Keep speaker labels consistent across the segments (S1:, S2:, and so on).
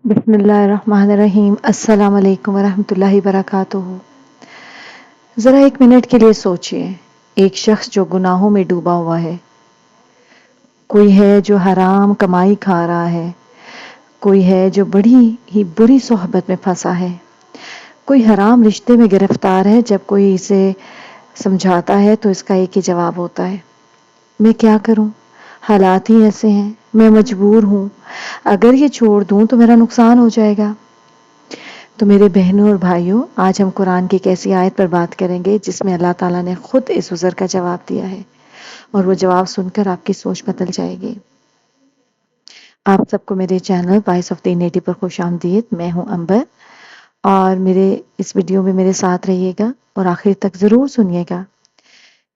S1: بسم اللہ الرحمن الرحیم۔ السلام علیکم ورحمۃ اللہ وبرکاتہ۔ ذرا ایک منٹ کے لیے سوچئے، ایک شخص جو گناہوں میں ڈوبا ہوا ہے، کوئی ہے جو حرام کمائی کھا رہا ہے، کوئی ہے جو بڑی ہی بری صحبت میں پھنسا ہے، کوئی حرام رشتے میں گرفتار ہے۔ جب کوئی اسے سمجھاتا ہے تو اس کا ایک ہی جواب ہوتا ہے، میں کیا کروں، حالات ہی ایسے ہیں، میں مجبور ہوں، اگر یہ چھوڑ دوں تو میرا نقصان ہو جائے گا۔ تو میرے بہنوں اور بھائیوں، آج ہم قرآن کی ایک ایسی آیت پر بات کریں گے جس میں اللہ تعالیٰ نے خود اس عذر کا جواب دیا ہے، اور وہ جواب سن کر آپ کی سوچ بدل جائے گی۔ آپ سب کو میرے channel voice of the NATO پر خوش آمدید۔ میں ہوں امبر، اور میرے اس ویڈیو میں میرے ساتھ رہیے گا اور آخر تک ضرور سنیے گا،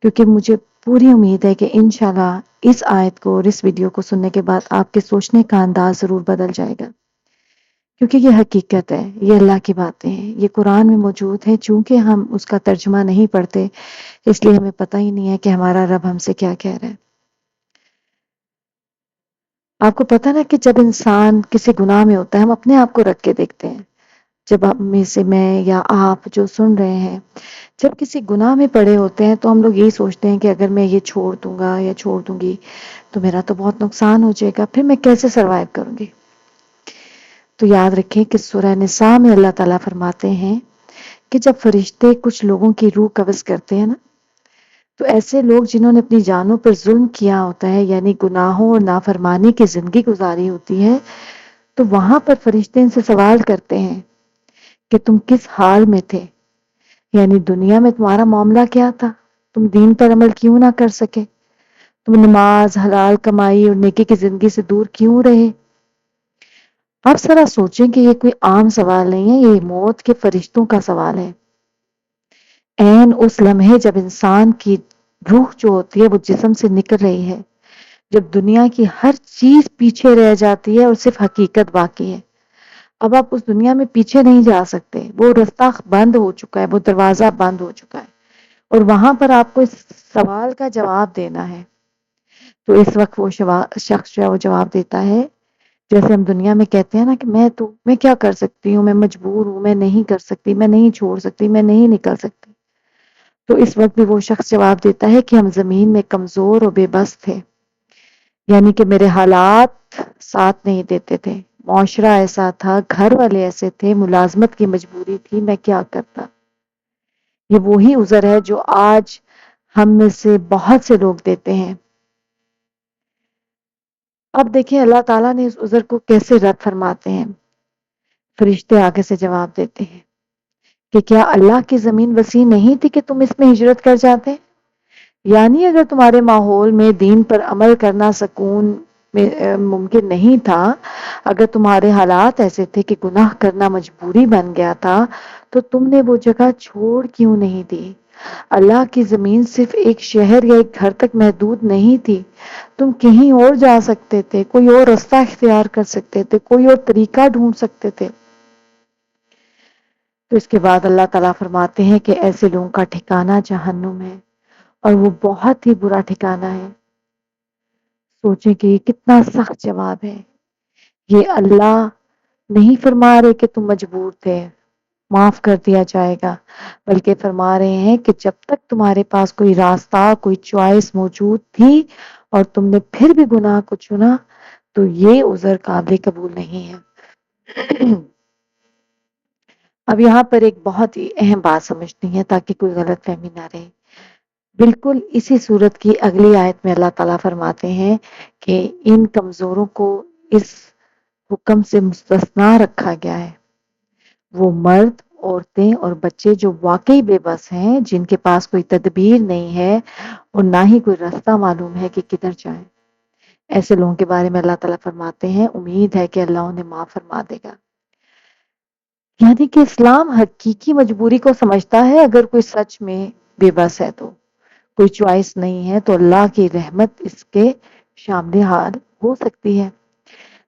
S1: کیونکہ مجھے پوری امید ہے کہ انشاءاللہ اس آیت کو اور اس ویڈیو کو سننے کے بعد آپ کے سوچنے کا انداز ضرور بدل جائے گا، کیونکہ یہ حقیقت ہے، یہ اللہ کی باتیں ہیں، یہ قرآن میں موجود ہے۔ چونکہ ہم اس کا ترجمہ نہیں پڑھتے، اس لیے ہمیں پتہ ہی نہیں ہے کہ ہمارا رب ہم سے کیا کہہ رہا ہے۔ آپ کو پتہ نا کہ جب انسان کسی گناہ میں ہوتا ہے، ہم اپنے آپ کو رکھ کے دیکھتے ہیں۔ جب آپ میں سے میں یا آپ جو سن رہے ہیں، جب کسی گناہ میں پڑے ہوتے ہیں تو ہم لوگ یہی سوچتے ہیں کہ اگر میں یہ چھوڑ دوں گا یا چھوڑ دوں گی تو میرا تو بہت نقصان ہو جائے گا، پھر میں کیسے سروائیو کروں گی۔ تو یاد رکھیں کہ سورہ نساء میں اللہ تعالیٰ فرماتے ہیں کہ جب فرشتے کچھ لوگوں کی روح قبض کرتے ہیں نا، تو ایسے لوگ جنہوں نے اپنی جانوں پر ظلم کیا ہوتا ہے، یعنی گناہوں اور نافرمانی کی زندگی گزاری ہوتی ہے، تو وہاں پر فرشتے ان سے سوال کرتے ہیں کہ تم کس حال میں تھے، یعنی دنیا میں تمہارا معاملہ کیا تھا، تم دین پر عمل کیوں نہ کر سکے، تم نماز، حلال کمائی اور نیکی کی زندگی سے دور کیوں رہے۔ آپ ذرا سوچیں کہ یہ کوئی عام سوال نہیں ہے، یہ موت کے فرشتوں کا سوال ہے۔ عین اس لمحے جب انسان کی روح جو ہوتی ہے وہ جسم سے نکل رہی ہے، جب دنیا کی ہر چیز پیچھے رہ جاتی ہے اور صرف حقیقت باقی ہے۔ اب آپ اس دنیا میں پیچھے نہیں جا سکتے، وہ رستہ بند ہو چکا ہے، وہ دروازہ بند ہو چکا ہے، اور وہاں پر آپ کو اس سوال کا جواب دینا ہے۔ تو اس وقت وہ شخص جو ہے وہ جواب دیتا ہے، جیسے ہم دنیا میں کہتے ہیں نا کہ میں کیا کر سکتی ہوں، میں مجبور ہوں، میں نہیں کر سکتی، میں نہیں چھوڑ سکتی، میں نہیں نکل سکتی۔ تو اس وقت بھی وہ شخص جواب دیتا ہے کہ ہم زمین میں کمزور اور بے بس تھے، یعنی کہ میرے حالات ساتھ نہیں دیتے تھے، معاشرہ ایسا تھا، گھر والے ایسے تھے، ملازمت کی مجبوری تھی، میں کیا کرتا۔ یہ وہی عذر ہے جو آج ہم میں سے بہت سے لوگ دیتے ہیں۔ اب دیکھیں اللہ تعالیٰ نے اس عذر کو کیسے رد فرماتے ہیں۔ فرشتے آگے سے جواب دیتے ہیں کہ کیا اللہ کی زمین وسیع نہیں تھی کہ تم اس میں ہجرت کر جاتے، یعنی اگر تمہارے ماحول میں دین پر عمل کرنا سکون میں ممکن نہیں تھا، اگر تمہارے حالات ایسے تھے کہ گناہ کرنا مجبوری بن گیا تھا، تو تم نے وہ جگہ چھوڑ کیوں نہیں دی۔ اللہ کی زمین صرف ایک شہر یا ایک گھر تک محدود نہیں تھی، تم کہیں اور جا سکتے تھے، کوئی اور راستہ اختیار کر سکتے تھے، کوئی اور طریقہ ڈھونڈ سکتے تھے۔ تو اس کے بعد اللہ تعالیٰ فرماتے ہیں کہ ایسے لوگوں کا ٹھکانہ جہنم ہے، اور وہ بہت ہی برا ٹھکانہ ہے۔ سوچیں کہ یہ کتنا سخت جواب ہے۔ یہ اللہ نہیں فرما رہے کہ تم مجبور تھے، معاف کر دیا جائے گا، بلکہ فرما رہے ہیں کہ جب تک تمہارے پاس کوئی راستہ، کوئی چوائس موجود تھی اور تم نے پھر بھی گناہ کو چنا، تو یہ عذر قابل قبول نہیں ہے۔ اب یہاں پر ایک بہت ہی اہم بات سمجھنی ہے تاکہ کوئی غلط فہمی نہ رہے۔ بالکل اسی صورت کی اگلی آیت میں اللہ تعالیٰ فرماتے ہیں کہ ان کمزوروں کو اس حکم سے مستثنا رکھا گیا ہے، وہ مرد، عورتیں اور بچے جو واقعی بے بس ہیں، جن کے پاس کوئی تدبیر نہیں ہے اور نہ ہی کوئی راستہ معلوم ہے کہ کدھر جائیں۔ ایسے لوگوں کے بارے میں اللہ تعالیٰ فرماتے ہیں امید ہے کہ اللہ انہیں معاف فرما دے گا۔ یعنی کہ اسلام حقیقی مجبوری کو سمجھتا ہے، اگر کوئی سچ میں بے بس ہے تو کوئی چوائس نہیں ہے تو اللہ کی رحمت اس کے شامل حال ہو سکتی ہے۔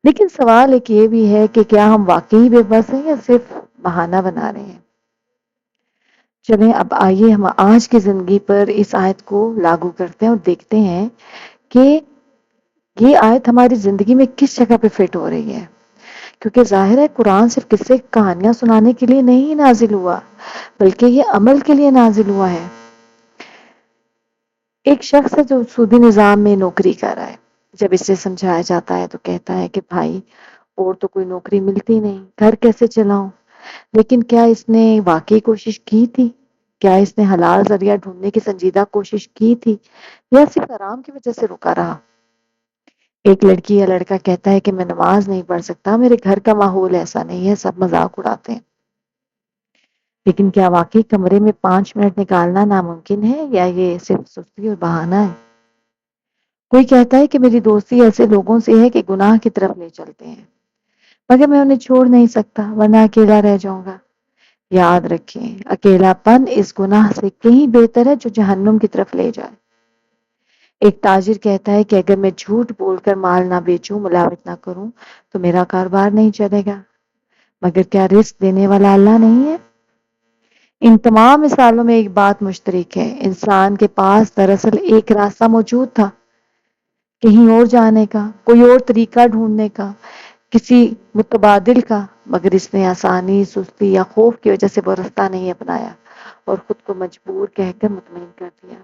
S1: لیکن سوال ایک یہ بھی ہے کہ کیا ہم واقعی بے بس ہیں یا صرف بہانہ بنا رہے ہیں۔ چلیں اب آئیے ہم آج کی زندگی پر اس آیت کو لاگو کرتے ہیں اور دیکھتے ہیں کہ یہ آیت ہماری زندگی میں کس جگہ پہ فٹ ہو رہی ہے۔ کیونکہ ظاہر ہے قرآن صرف قصے کہانیاں سنانے کے لیے نہیں نازل ہوا، بلکہ یہ عمل کے لیے نازل ہوا ہے۔ ایک شخص ہے جو سودی نظام میں نوکری کر رہا ہے، جب اسے سمجھایا جاتا ہے تو کہتا ہے کہ بھائی اور تو کوئی نوکری ملتی نہیں، گھر کیسے چلاؤں؟ لیکن کیا اس نے واقعی کوشش کی تھی؟ کیا اس نے حلال ذریعہ ڈھونڈنے کی سنجیدہ کوشش کی تھی یا صرف آرام کی وجہ سے رکا رہا؟ ایک لڑکی یا لڑکا کہتا ہے کہ میں نماز نہیں پڑھ سکتا، میرے گھر کا ماحول ایسا نہیں ہے، سب مذاق اڑاتے ہیں۔ لیکن کیا واقعی کمرے میں 5 منٹ نکالنا ناممکن ہے یا یہ صرف سستی اور بہانہ ہے؟ کوئی کہتا ہے کہ میری دوستی ایسے لوگوں سے ہے کہ گناہ کی طرف لے چلتے ہیں، مگر میں انہیں چھوڑ نہیں سکتا ورنہ اکیلا رہ جاؤں گا۔ یاد رکھیں، اکیلا پن اس گناہ سے کہیں بہتر ہے جو جہنم کی طرف لے جائے۔ ایک تاجر کہتا ہے کہ اگر میں جھوٹ بول کر مال نہ بیچوں، ملاوٹ نہ کروں تو میرا کاروبار نہیں چلے گا، مگر کیا رزق دینے والا اللہ نہیں ہے؟ ان تمام مثالوں میں ایک بات مشترک ہے، انسان کے پاس دراصل ایک راستہ موجود تھا، کہیں اور جانے کا، کوئی اور طریقہ ڈھونڈنے کا، کسی متبادل کا، مگر اس نے آسانی، سستی یا خوف کی وجہ سے وہ راستہ نہیں اپنایا اور خود کو مجبور کہہ کر مطمئن کر دیا۔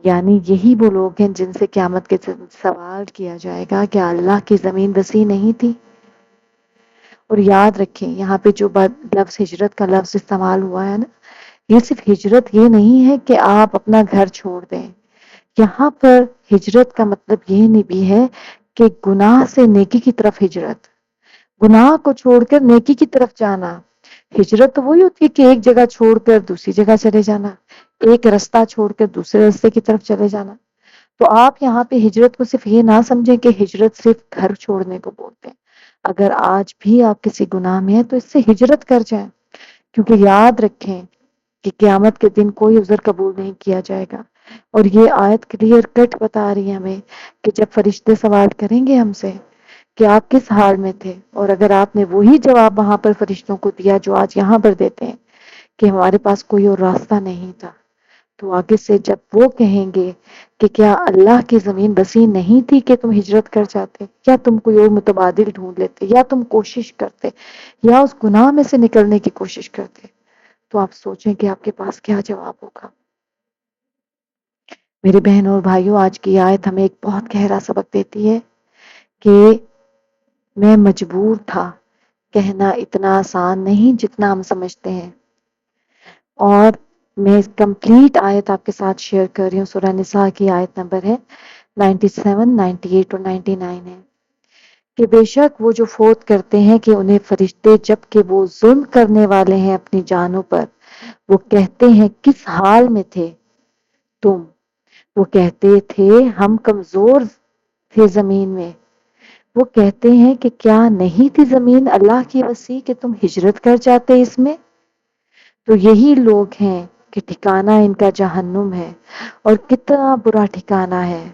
S1: یعنی یہی وہ لوگ ہیں جن سے قیامت کے دن سوال کیا جائے گا کہ اللہ کی زمین وسیع نہیں تھی؟ اور یاد رکھیں، یہاں پہ جو لفظ ہجرت کا لفظ استعمال ہوا ہے نا، یہ صرف ہجرت یہ نہیں ہے کہ آپ اپنا گھر چھوڑ دیں۔ یہاں پر ہجرت کا مطلب یہ نہیں بھی ہے کہ گناہ سے نیکی کی طرف ہجرت، گناہ کو چھوڑ کر نیکی کی طرف جانا۔ ہجرت تو وہی ہوتی ہے کہ ایک جگہ چھوڑ کر دوسری جگہ چلے جانا، ایک راستہ چھوڑ کر دوسرے راستے کی طرف چلے جانا۔ تو آپ یہاں پہ ہجرت کو صرف یہ نہ سمجھیں کہ ہجرت صرف گھر چھوڑنے کو بولتے ہیں۔ اگر آج بھی آپ کسی گناہ میں ہیں تو اس سے ہجرت کر جائیں، کیونکہ یاد رکھیں کہ قیامت کے دن کوئی عذر قبول نہیں کیا جائے گا۔ اور یہ آیت کلیئر کٹ بتا رہی ہے ہمیں کہ جب فرشتے سوال کریں گے ہم سے کہ آپ کس حال میں تھے، اور اگر آپ نے وہی جواب وہاں پر فرشتوں کو دیا جو آج یہاں پر دیتے ہیں کہ ہمارے پاس کوئی اور راستہ نہیں تھا، تو آگے سے جب وہ کہیں گے کہ کیا اللہ کی زمین وسیع نہیں تھی کہ تم ہجرت کر جاتے، یا تم کوئی اور متبادل ڈھونڈ لیتے، یا تم کوشش کرتے، یا اس گناہ میں سے نکلنے کی کوشش کرتے، تو آپ سوچیں کہ آپ کے پاس کیا جواب ہوگا۔ میرے بہنوں اور بھائیوں، آج کی آیت ہمیں ایک بہت گہرا سبق دیتی ہے کہ میں مجبور تھا، کہنا اتنا آسان نہیں جتنا ہم سمجھتے ہیں۔ اور میں کمپلیٹ آیت آپ کے ساتھ شیئر کر رہی ہوں، سورہ نساء کی آیت نمبر ہے 97، 98 اور 99 ہے کہ بے شک وہ جو فوت کرتے ہیں کہ انہیں فرشتے جب کہ وہ ظلم کرنے والے ہیں اپنی جانوں پر، وہ کہتے ہیں کس حال میں تھے تم؟ وہ کہتے تھے ہم کمزور تھے زمین میں۔ وہ کہتے ہیں کہ کیا نہیں تھی زمین اللہ کی وسیع کہ تم ہجرت کر جاتے اس میں؟ تو یہی لوگ ہیں کہ ٹھکانہ ان کا جہنم ہے، اور کتنا برا ٹھکانہ ہے۔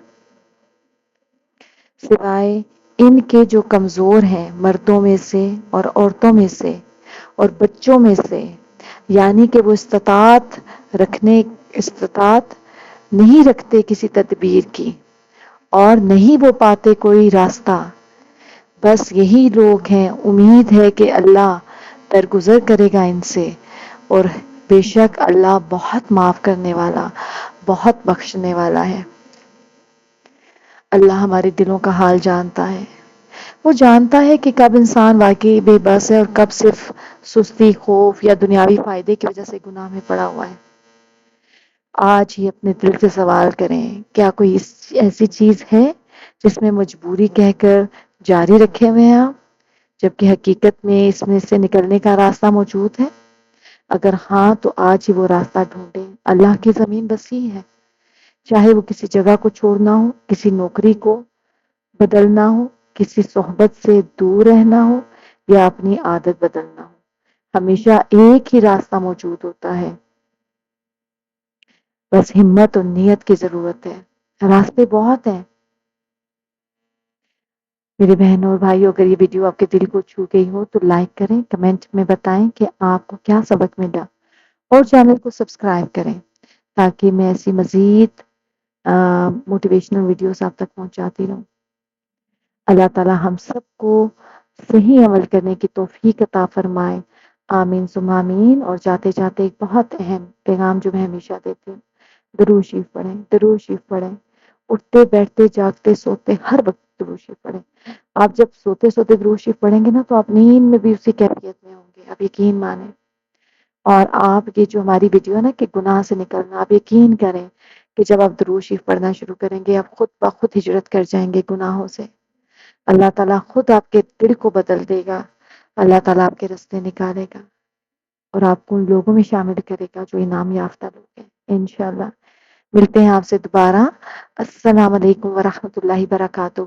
S1: سوائے ان کے جو کمزور ہیں مردوں میں سے اور عورتوں میں سے اور بچوں میں سے، یعنی کہ وہ استطاعت نہیں رکھتے کسی تدبیر کی، اور نہیں وہ پاتے کوئی راستہ، بس یہی لوگ ہیں، امید ہے کہ اللہ درگزر کرے گا ان سے، اور بے شک اللہ بہت معاف کرنے والا، بہت بخشنے والا ہے۔ اللہ ہمارے دلوں کا حال جانتا ہے، وہ جانتا ہے کہ کب انسان واقعی بے بس ہے اور کب صرف سستی، خوف یا دنیاوی فائدے کی وجہ سے گناہ میں پڑا ہوا ہے۔ آج ہی اپنے دل سے سوال کریں، کیا کوئی ایسی چیز ہے جس میں مجبوری کہہ کر جاری رکھے ہوئے ہیں آپ، جبکہ حقیقت میں اس میں سے نکلنے کا راستہ موجود ہے؟ اگر ہاں تو آج ہی وہ راستہ ڈھونڈیں۔ اللہ کی زمین وسیع ہے، چاہے وہ کسی جگہ کو چھوڑنا ہو، کسی نوکری کو بدلنا ہو، کسی صحبت سے دور رہنا ہو، یا اپنی عادت بدلنا ہو، ہمیشہ ایک ہی راستہ موجود ہوتا ہے۔ بس ہمت اور نیت کی ضرورت ہے، راستے بہت ہیں۔ میرے بہنوں اور بھائیوں، اگر یہ ویڈیو آپ کے دل کو چھو گئی ہو تو لائک کریں، کمنٹ میں بتائیں کہ آپ کو کیا سبق ملا، اور چینل کو سبسکرائب کریں تاکہ میں ایسی مزید موٹیویشنل ویڈیوز آپ تک پہنچاتی رہوں۔ اللہ تعالی ہم سب کو صحیح عمل کرنے کی توفیق عطا فرمائے، آمین ثم آمین۔ اور جاتے جاتے ایک بہت اہم پیغام جو میں ہمیشہ دیتی ہوں، درود شریف پڑھیں، درود شریف پڑھیں، اٹھتے بیٹھتے جاگتے سوتے ہر وقت درود شریف پڑھیں۔ آپ جب سوتے سوتے درود شریف پڑھیں گے نا تو آپ نیند میں بھی اسی کیفیت میں ہوں گے، آپ یقین مانیں۔ اور آپ کی جو ہماری ویڈیو ہے نا کہ گناہ سے نکلنا، آپ یقین کریں کہ جب آپ درود شریف پڑھنا شروع کریں گے آپ خود بخود ہجرت کر جائیں گے گناہوں سے۔ اللہ تعالیٰ خود آپ کے دل کو بدل دے گا، اللہ تعالیٰ آپ کے رستے نکالے گا اور آپ کو ان لوگوں میں شامل کرے گا جو انعام یافتہ لوگ ہیں انشاءاللہ۔ ملتے ہیں آپ سے دوبارہ۔ السلام علیکم ورحمۃ اللہ وبرکاتہ۔